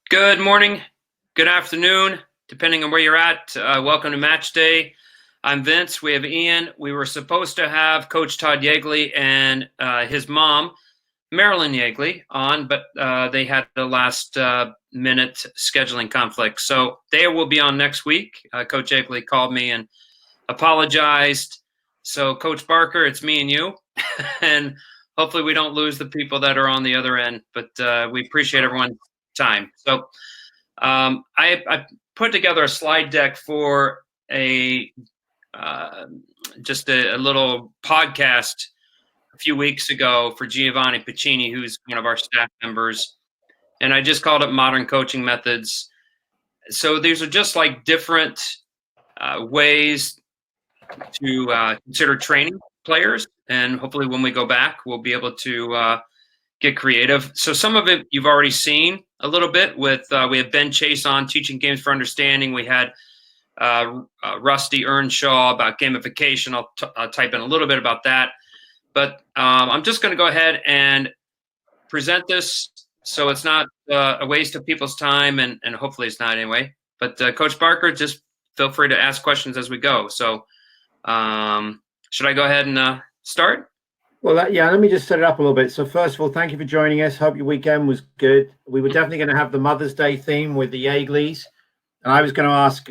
Good morning, good afternoon, depending on where you're at. Welcome to Match Day. I'm Vince. We have Ian. We were supposed to have Coach Todd Yeagley and his mom, Marilyn Yeagley, on, but they had the last minute scheduling conflict. So they will be on next week. Coach Yeagley called me and apologized. So, Coach Barker, it's me and you. And hopefully we don't lose the people that are on the other end, but we appreciate everyone's time. So I put together a slide deck for a just a little podcast a few weeks ago for Giovanni Piccini, who's one of our staff members, and I just called it Modern Coaching Methods. So these are just like different ways to consider training players, and hopefully when we go back, we'll be able to get creative. So some of it you've already seen a little bit with, we have Ben Chase on teaching games for understanding. We had Rusty Earnshaw about gamification. I'll type in a little bit about that. But I'm just going to go ahead and present this so it's not a waste of people's time, and hopefully it's not anyway. But Coach Barker, just feel free to ask questions as we go. So should I go ahead and start? Well, let me just set it up a little bit. So first of all, thank you for joining us. Hope your weekend was good. We were definitely going to have the Mother's Day theme with the Yeagleys. And I was going to ask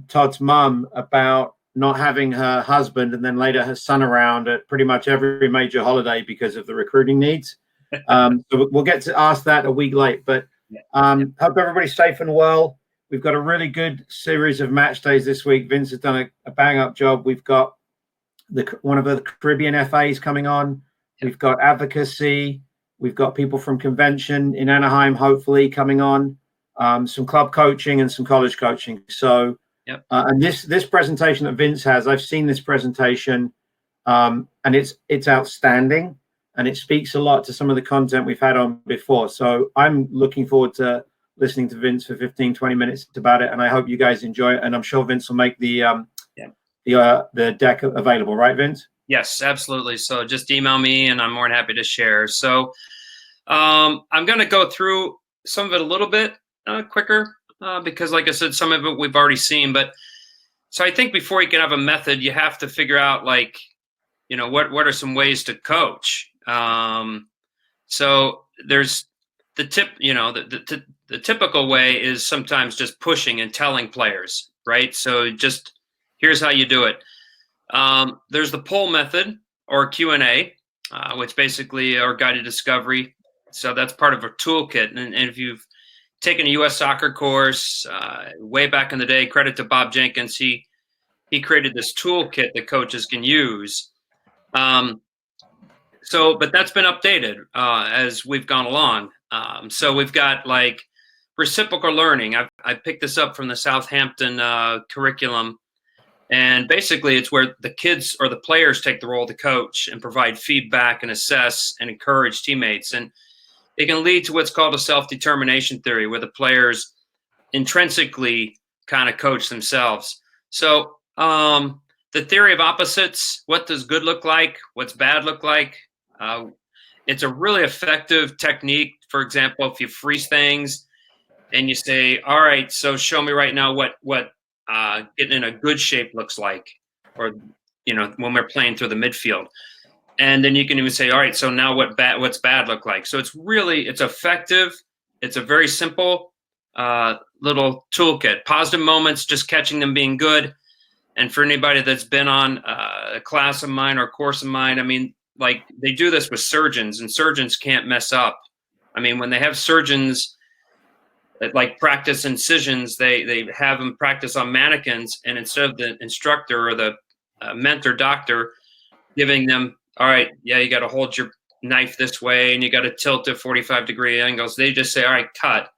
Todd's mum about not having her husband and then later her son around at pretty much every major holiday because of the recruiting needs. So we'll get to ask that a week late. But hope everybody's safe and well. We've got a really good series of match days this week. Vince has done a bang-up job. We've got one of the Caribbean FAs coming on. We've got advocacy. We've got people from convention in Anaheim, hopefully coming on. Some club coaching and some college coaching. So, and this presentation that Vince has, I've seen this presentation, and it's outstanding, and it speaks a lot to some of the content we've had on before. So I'm looking forward to listening to Vince for 15, 20 minutes about it, and I hope you guys enjoy it. And I'm sure Vince will make the deck available, right, Vince? Yes, absolutely. So just email me and I'm more than happy to share. So I'm going to go through some of it a little bit quicker because, like I said, some of it we've already seen. But so I think before you can have a method, you have to figure out, like, what are some ways to coach. So there's the tip, the typical way is sometimes just pushing and telling players, right? So just here's how you do it. There's the poll method or Q&A, which basically are guided discovery. So that's part of a toolkit. And if you've taken a U.S. soccer course way back in the day, credit to Bob Jenkins, he created this toolkit that coaches can use. But that's been updated as we've gone along. So we've got like reciprocal learning. I picked this up from the Southampton curriculum. And basically, it's where the kids or the players take the role of the coach and provide feedback and assess and encourage teammates. And it can lead to what's called a self-determination theory, where the players intrinsically kind of coach themselves. So the theory of opposites, what does good look like? What's bad look like? It's a really effective technique. For example, if you freeze things and you say, all right, so show me right now what getting in a good shape looks like, or when we're playing through the midfield, and then you can even say, all right, so now what's bad look like. So it's effective. It's a very simple little toolkit. Positive moments, just catching them being good. And for anybody that's been on a class of mine or a course of mine, I mean, like, they do this with surgeons, and surgeons can't mess up. I mean, when they have surgeons like practice incisions, they have them practice on mannequins, and instead of the instructor or the mentor doctor giving them, all right, you got to hold your knife this way and you got to tilt to 45-degree angles, they just say, all right, cut.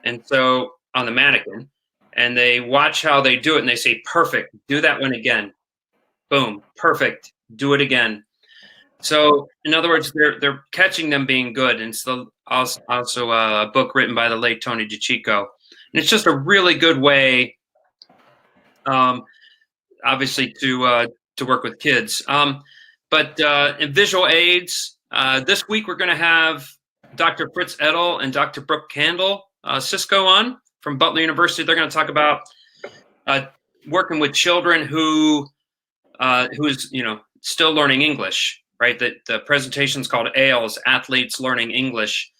And so on the mannequin, and they watch how they do it, and they say, perfect, do that one again. Boom, perfect, do it again. So in other words, they're catching them being good. And it's also a book written by the late Tony DiCicco. And it's just a really good way, obviously, to work with kids. But in visual aids, this week we're going to have Dr. Fritz Edel and Dr. Brooke Candle Cisco on from Butler University. They're going to talk about working with children who's still learning English, right? The presentation is called AILS, Athletes Learning English.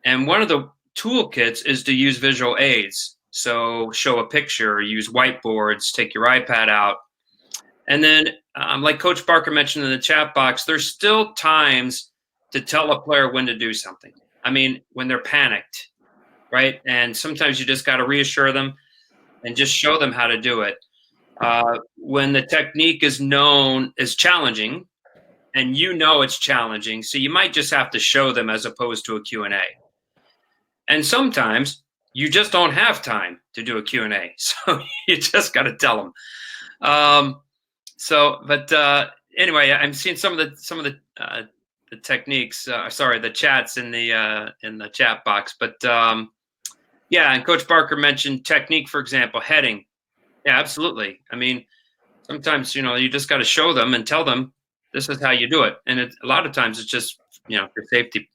And one of the toolkits is to use visual aids. So show a picture, use whiteboards, take your iPad out. And then, like Coach Barker mentioned in the chat box, there's still times to tell a player when to do something. I mean, when they're panicked, right? And sometimes you just got to reassure them and just show them how to do it. When the technique is known as challenging, and it's challenging, so you might just have to show them as opposed to a Q&A. And sometimes you just don't have time to do a Q&A, so you just got to tell them. Anyway, I'm seeing some of the techniques. The chats in the chat box. But and Coach Barker mentioned technique, for example, heading. Yeah, absolutely. I mean, sometimes you just got to show them and tell them this is how you do it, and a lot of times it's just for safety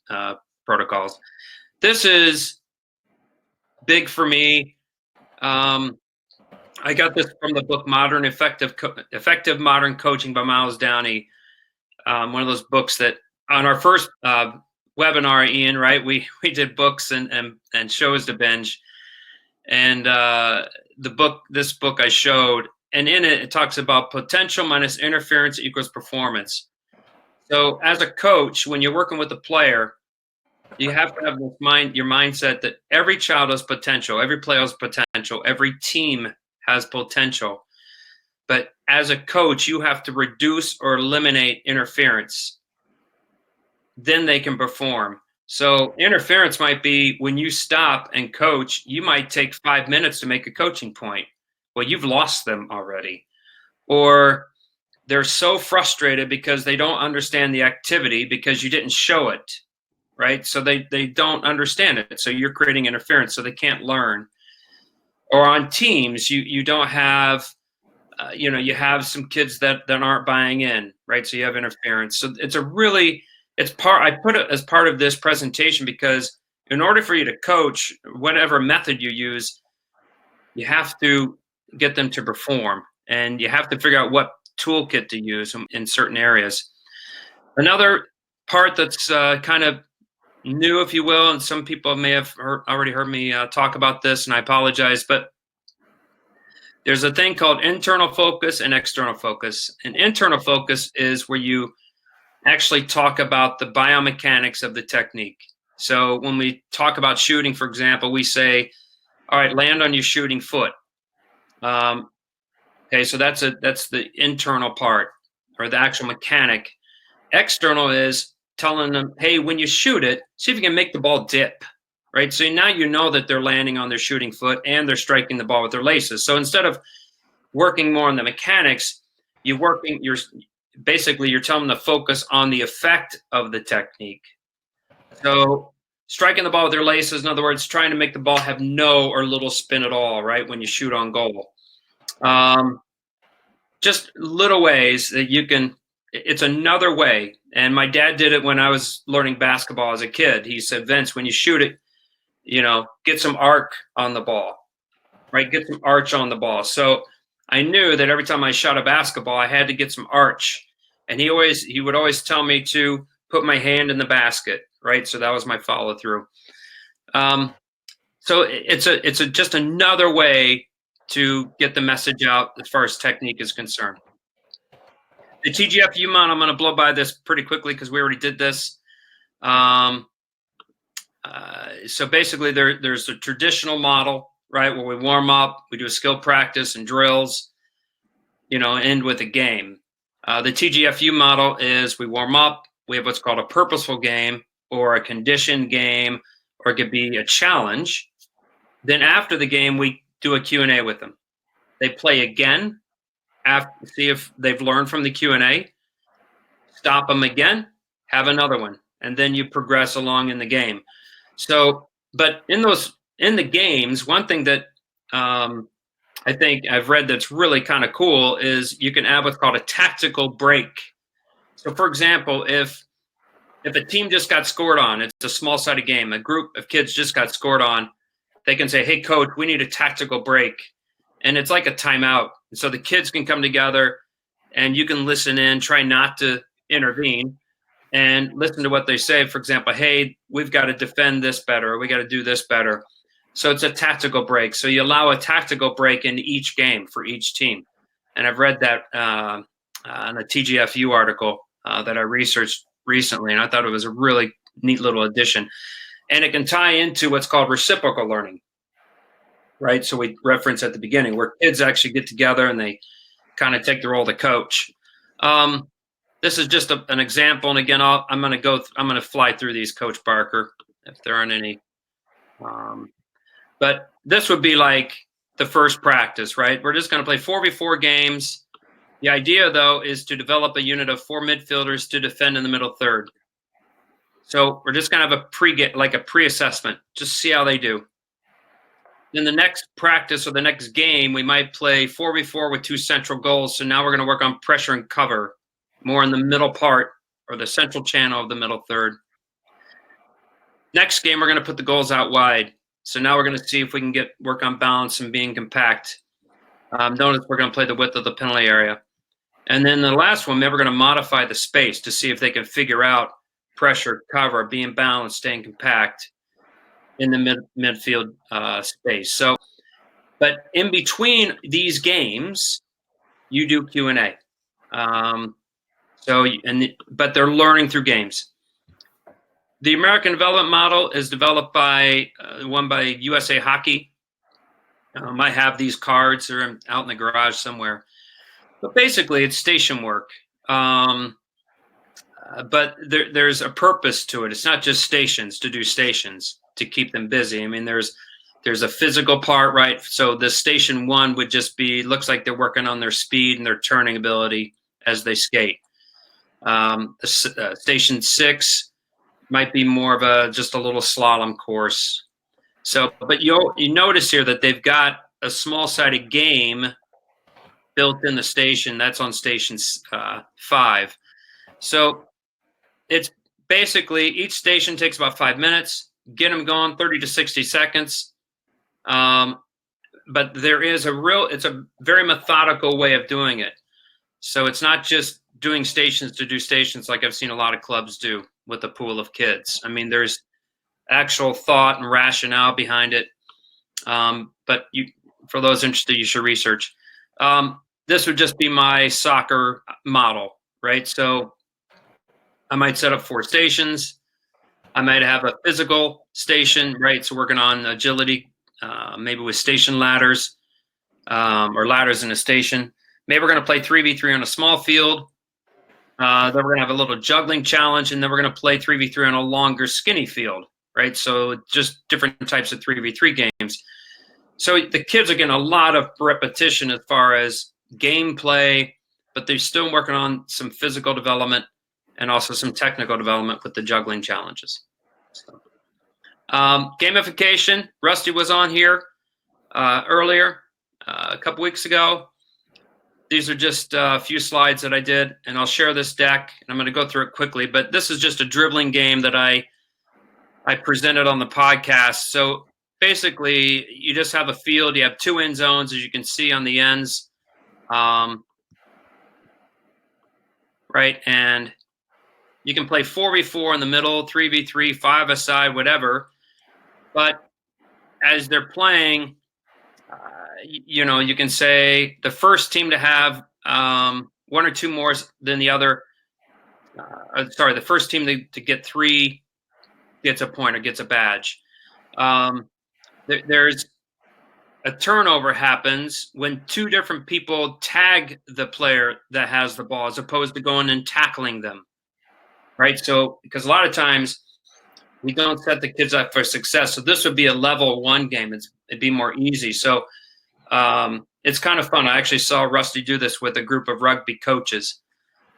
protocols. This is big for me. I got this from the book Modern Effective Modern Coaching by Miles Downey. One of those books that on our first webinar, Ian, right? We did books and shows to binge, and this book I showed, and in it talks about potential minus interference equals performance. So as a coach, when you're working with a player, you have to have your mindset that every child has potential, every player has potential, every team has potential. But as a coach, you have to reduce or eliminate interference. Then they can perform. So interference might be when you stop and coach, you might take 5 minutes to make a coaching point. Well, you've lost them already. Or they're so frustrated because they don't understand the activity because you didn't show it. Right? So they don't understand it. So you're creating interference, so they can't learn. Or on teams, you don't have, you have some kids that aren't buying in, right? So you have interference. So I put it as part of this presentation because in order for you to coach, whatever method you use, you have to get them to perform, and you have to figure out what toolkit to use in certain areas. Another part that's kind of new, if you will, and some people may have already heard me talk about this, and I apologize, but there's a thing called internal focus and external focus. And internal focus is where you actually talk about the biomechanics of the technique. So when we talk about shooting, for example, we say, all right, land on your shooting foot. Okay, so that's the internal part, or the actual mechanic. External is telling them, hey, when you shoot it, see if you can make the ball dip, right? So now you know that they're landing on their shooting foot and they're striking the ball with their laces. So instead of working more on the mechanics, you're telling them to focus on the effect of the technique. So striking the ball with their laces, in other words, trying to make the ball have no or little spin at all, right, when you shoot on goal. Just little ways that you can, it's another way. And my dad did it when I was learning basketball as a kid. He said, Vince, when you shoot it, get some arc on the ball, right? Get some arch on the ball. So I knew that every time I shot a basketball, I had to get some arch. And he would always tell me to put my hand in the basket, right? So that was my follow through. So it's just another way to get the message out as far as technique is concerned. The TGFU model, I'm going to blow by this pretty quickly because we already did this. So basically there's a traditional model, right, where we warm up, we do a skill practice and drills, end with a game. The TGFU model is we warm up, we have what's called a purposeful game or a conditioned game, or it could be a challenge. Then after the game, we do a Q&A with them. They play again, see if they've learned from the Q&A, stop them again, have another one, and then you progress along in the game. So, but in the games, one thing that I think I've read that's really kind of cool is you can add what's called a tactical break. So for example, if a team just got scored on, it's a small-sided game, a group of kids just got scored on, they can say, "Hey, coach, we need a tactical break," and it's like a timeout. And so the kids can come together, and you can listen in, try not to intervene, and listen to what they say. For example, "Hey, we've got to defend this better, or we got to do this better." So it's a tactical break. So you allow a tactical break in each game for each team. And I've read that in a TGFU article that I researched recently, and I thought it was a really neat little addition. And it can tie into what's called reciprocal learning, right? So we referenced at the beginning where kids actually get together and they kind of take the role of the coach. This is just an example, and again, I'm going to fly through these, Coach Barker, if there aren't any. But this would be like the first practice, right? We're just going to play 4v4 games. The idea, though, is to develop a unit of 4 midfielders to defend in the middle third. So we're just going to have a pre-assessment, just see how they do. Then the next practice or the next game, we might play 4v4 with 2 central goals. So now we're going to work on pressure and cover, more in the middle part or the central channel of the middle third. Next game, we're going to put the goals out wide. So now we're going to see if we can work on balance and being compact. Notice we're going to play the width of the penalty area. And then the last one, maybe we're going to modify the space to see if they can figure out pressure, cover, being balanced, staying compact in the midfield space. So, but in between these games, you do Q&A. But they're learning through games. The American Development Model is developed by USA Hockey. I have these cards. They're out in the garage somewhere. But basically, it's station work. But there's a purpose to it. It's not just stations to do stations to keep them busy. I mean, there's a physical part, right? So the station 1 would just looks like they're working on their speed and their turning ability as they skate. Station 6 might be more of just a little slalom course. So, but you notice here that they've got a small-sided game built in the station. That's on station 5. So it's basically each station takes about 5 minutes. Get them going, 30 to 60 seconds. But it's a very methodical way of doing it. So it's not just doing stations to do stations like I've seen a lot of clubs do with a pool of kids. I mean, there's actual thought and rationale behind it. But for those interested, you should research. This would just be my soccer model, right? So I might set up 4 stations. I might have a physical station, right? So working on agility, maybe with station ladders or ladders in a station. Maybe we're going to play 3v3 on a small field. Then we're going to have a little juggling challenge, and then we're going to play 3v3 on a longer, skinny field, right? So just different types of 3v3 games. So the kids are getting a lot of repetition as far as gameplay, but they're still working on some physical development and also some technical development with the juggling challenges. So, gamification, Rusty was on here earlier, a couple weeks ago. These are just a few slides that I did, and I'll share this deck, and I'm going to go through it quickly, but this is just a dribbling game that I presented on the podcast. So basically, you just have a field. You have 2 end zones, as you can see on the ends, right? And you can play 4v4 in the middle, 3v3, 5 aside, whatever. But as they're playing, you can say the first team to have 1 or 2 more than the other. The first team to get 3 gets a point or gets a badge. There's a turnover happens when 2 different people tag the player that has the ball as opposed to going and tackling them, right? So because a lot of times we don't set the kids up for success. So this would be a level 1 game. It'd be more easy. So it's kind of fun. I actually saw Rusty do this with a group of rugby coaches.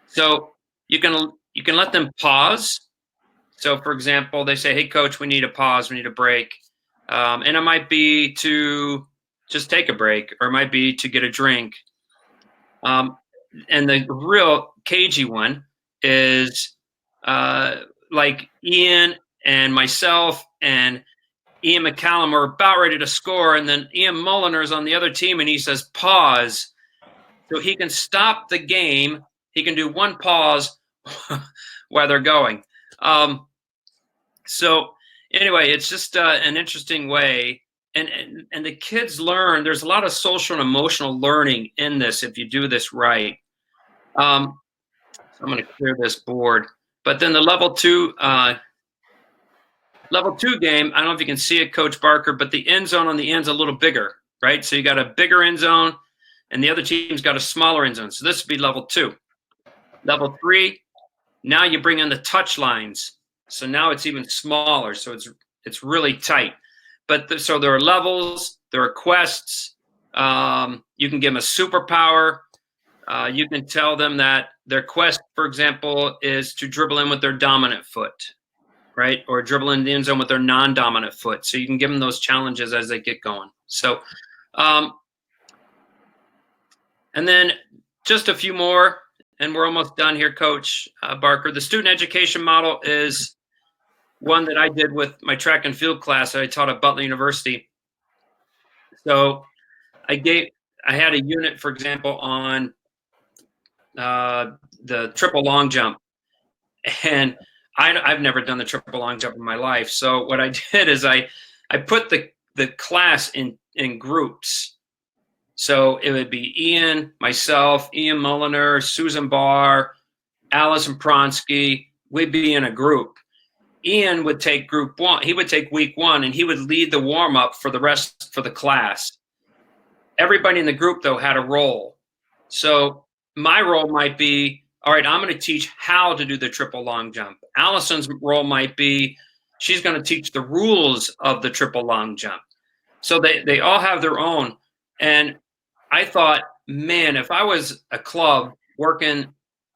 So you can let them pause. So for example, they say, "Hey coach, we need a pause. We need a break." And it might be to just take a break, or it might be to get a drink. And the real cagey one is like Ian and myself and Ian McCallum are about ready to score, and then Ian Mulliner is on the other team, and he says, pause. So he can stop the game. He can do one pause while they're going. So anyway, it's just an interesting way. And the kids learn. There's a lot of social and emotional learning in this if you do this right. So I'm going to clear this board. But then the level two game, I don't know if you can see it, Coach Barker, but the end zone on the end's a little bigger, right? So you got a bigger end zone, and the other team's got a smaller end zone. So this would be level 2. Level 3, now you bring in the touch lines. So now it's even smaller. So it's really tight. But so there are levels, there are quests. You can give them a superpower. You can tell them that their quest, for example, is to dribble in with their dominant foot, right? Or dribble in the end zone with their non-dominant foot. So you can give them those challenges as they get going. So, and then just a few more, and we're almost done here, Coach Barker. The student education model is one that I did with my track and field class that I taught at Butler University. So I had a unit, for example, on the triple long jump, and I've never done the triple long jump in my life. So what I did is I put the class in groups. So it would be Ian, myself, Ian Mulliner, Susan Barr, Allison Pronsky. We'd be in a group. Ian would take group 1. He would take week 1, and he would lead the warm up for the class. Everybody in the group, though, had a role. So my role might be, all right, I'm going to teach how to do the triple long jump. Allison's role might be, she's going to teach the rules of the triple long jump. So they all have their own. And I thought, man, if I was a club working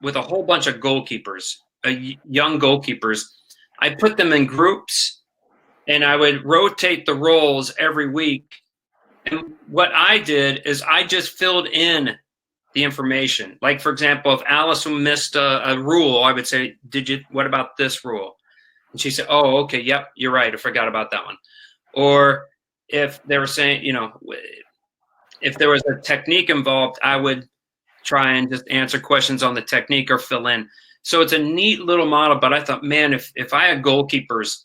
with a whole bunch of goalkeepers, young goalkeepers, I put them in groups and I would rotate the roles every week. And what I did is I just filled in the information. Like, for example, if Allison missed a rule, I would say, what about this rule? And she said, oh, okay, yep, you're right. I forgot about that one. Or if they were saying, if there was a technique involved, I would try and just answer questions on the technique or fill in. So it's a neat little model, but I thought, man, if I had goalkeepers,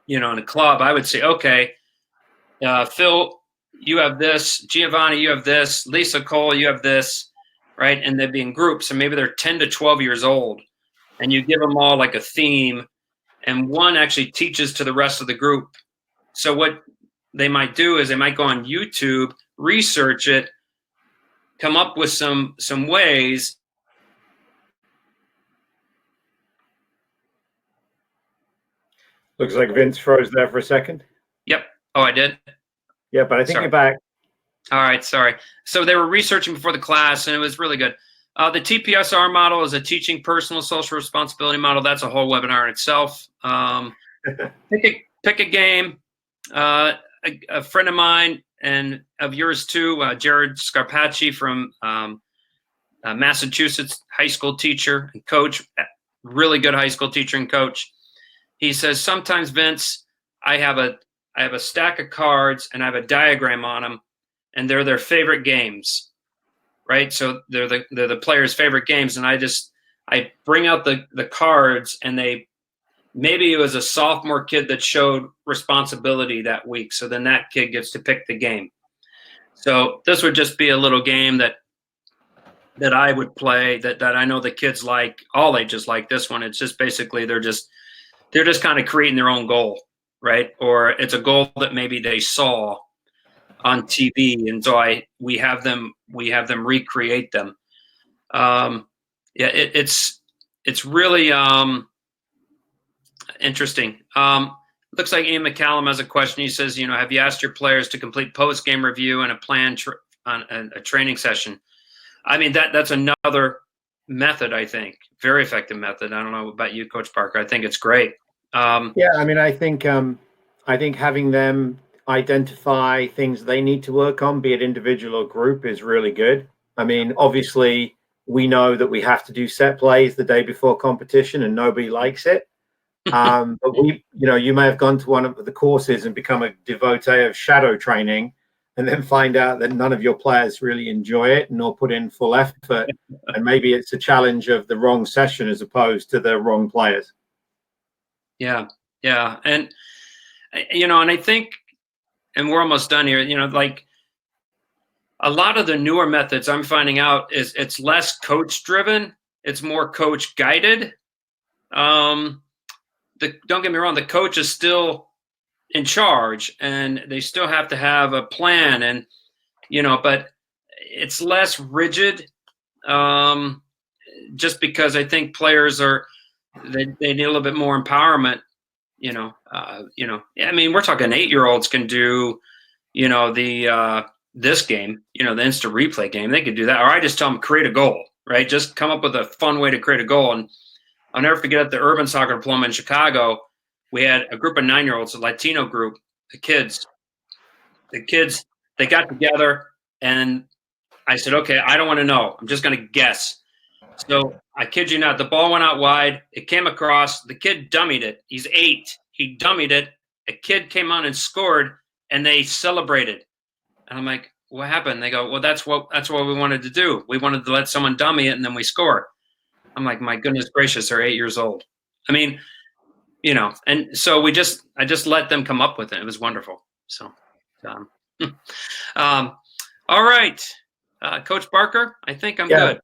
in a club, I would say, okay, Phil, you have this, Giovanni, you have this, Lisa Cole, you have this, right? And they'd be in groups, and maybe they're 10 to 12 years old, and you give them all like a theme, and one actually teaches to the rest of the group. So what they might do is they might go on YouTube, research it, come up with some ways. Looks like Vince froze there for a second. Yep. Oh, I did? Yeah, but I think you're back. All right, sorry. So they were researching before the class, and it was really good. The TPSR model is a teaching personal social responsibility model. That's a whole webinar in itself. Pick a game. A friend of mine and of yours too, Jared Scarpacci from Massachusetts, high school teacher and coach, really good high school teacher and coach. He says, sometimes, Vince, I have a stack of cards and I have a diagram on them, and they're their favorite games, right? So they're the players' favorite games, and I bring out the cards, and maybe it was a sophomore kid that showed responsibility that week, so then that kid gets to pick the game. So this would just be a little game that I would play that I know the kids like. All ages like this one. It's just basically they're just kind of creating their own goal, right? Or it's a goal that maybe they saw on TV, and so we have them recreate them. It's really interesting. Looks like Ian McCallum has a question. He says, have you asked your players to complete post-game review and a plan on a training session? I mean, that's another method, I think. Very effective method. I don't know about you, Coach Parker. I think it's great. Yeah, I mean, I think having them identify things they need to work on, be it individual or group, is really good. I mean, obviously, we know that we have to do set plays the day before competition, and nobody likes it. But you may have gone to one of the courses and become a devotee of shadow training, and then find out that none of your players really enjoy it nor put in full effort, and maybe it's a challenge of the wrong session as opposed to the wrong players. Yeah, and and I think, and we're almost done here. Like a lot of the newer methods, I'm finding out is it's less coach driven, it's more coach guided. Don't get me wrong, the coach is still in charge and they still have to have a plan, and but it's less rigid, just because I think players they need a little bit more empowerment. I mean, we're talking 8-year-olds can do the this game, the instant replay game. They could do that, or I just tell them create a goal, right? Just come up with a fun way to create a goal. And I'll never forget at the Urban Soccer Diploma in Chicago, we had a group of 9-year-olds, a Latino group, the kids, they got together, and I said, okay, I don't want to know. I'm just going to guess. So I kid you not, the ball went out wide. It came across. The kid dummied it. He's 8. He dummied it. A kid came on and scored, and they celebrated. And I'm like, what happened? They go, well, that's what we wanted to do. We wanted to let someone dummy it, and then we score. I'm like, my goodness gracious, they're 8 years old. I mean, and so I just let them come up with it. It was wonderful. So, all right, Coach Barker, I think I'm good.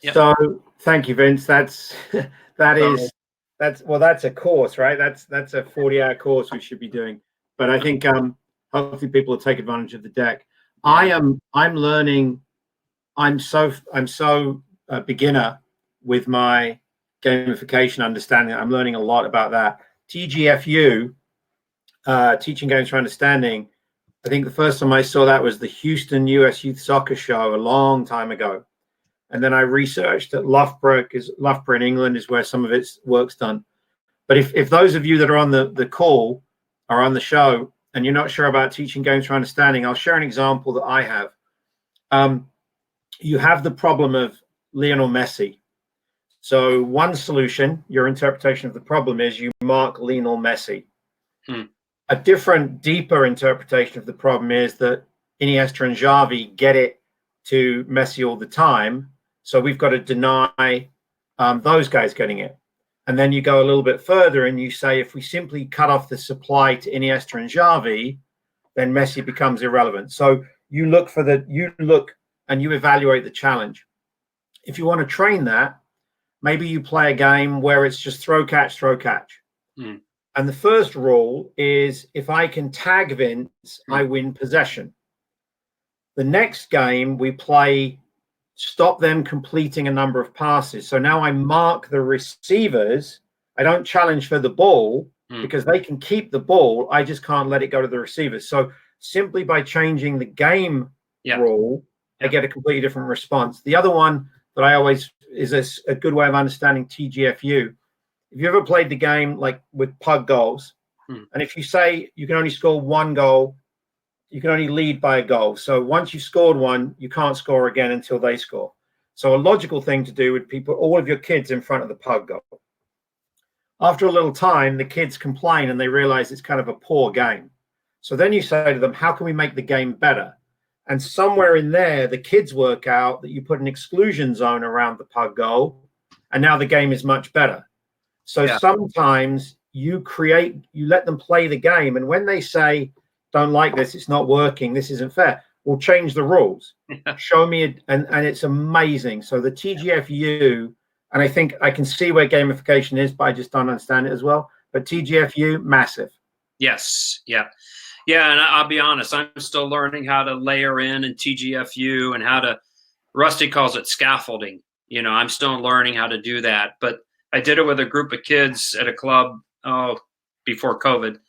Yep. So thank you, Vince. That's a course, right? That's a 40-hour course we should be doing. But I think hopefully people will take advantage of the deck. Yeah. I'm learning. I'm so beginner with my gamification understanding. I'm learning a lot about that. TGFU, Teaching Games for Understanding. I think the first time I saw that was the Houston U.S. Youth Soccer Show a long time ago. And then I researched that Loughborough in England is where some of its work's done. But if those of you that are on the call are on the show and you're not sure about Teaching Games for Understanding, I'll share an example that I have. You have the problem of Lionel Messi. So one solution, your interpretation of the problem is you mark Lionel Messi. A different, deeper interpretation of the problem is that Iniesta and Xavi get it to Messi all the time. So we've got to deny those guys getting it. And then you go a little bit further and you say, if we simply cut off the supply to Iniesta and Xavi, then Messi becomes irrelevant. So you look and you evaluate the challenge. If you want to train that, maybe you play a game where it's just throw, catch, throw, catch. And the first rule is if I can tag Vince, I win possession. The next game we play stop them completing a number of passes. So now I mark the receivers. I don't challenge for the ball because they can keep the ball. I just can't let it go to the receivers. So simply by changing the game rule, I get a completely different response. The other one that I always is a good way of understanding TGFU. If you ever played the game like with pug goals, and if you say you can only score one goal, you can only lead by a goal. So once you've scored one, you can't score again until they score. So a logical thing to do would be put all of your kids in front of the pug goal. After a little time, the kids complain and they realize it's kind of a poor game. So then you say to them, how can we make the game better? And somewhere in there, the kids work out that you put an exclusion zone around the pug goal, and now the game is much better. So sometimes you let them play the game. And when they say, don't like this, it's not working, this isn't fair, we'll change the rules. Show me, and it's amazing. So the TGFU, and I think I can see where gamification is, but I just don't understand it as well. But TGFU, massive. Yes. Yeah. And I'll be honest, I'm still learning how to layer in TGFU and how to, Rusty calls it scaffolding. I'm still learning how to do that. But I did it with a group of kids at a club before COVID,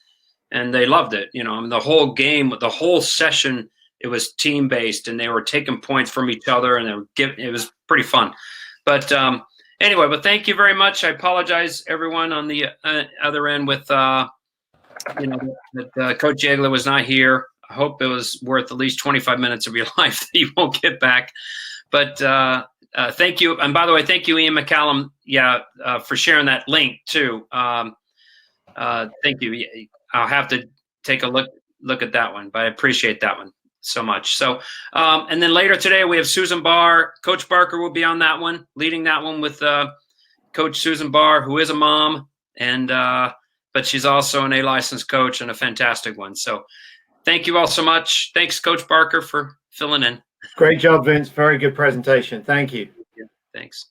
and they loved it. The whole game, the whole session, it was team based, and they were taking points from each other, and it was pretty fun. But anyway, but thank you very much. I apologize, everyone on the other end with that Coach Yegler was not here. I hope it was worth at least 25 minutes of your life that you won't get back. But thank you. And by the way, thank you, Ian McCallum, for sharing that link too. Thank you. I'll have to take a look at that one, but I appreciate that one so much. So, and then later today we have Susan Barr. Coach Barker will be on that one, leading that one with Coach Susan Barr, who is a mom, and but she's also an A licensed coach and a fantastic one. So, thank you all so much. Thanks, Coach Barker, for filling in. Great job, Vince. Very good presentation. Thank you. Thanks.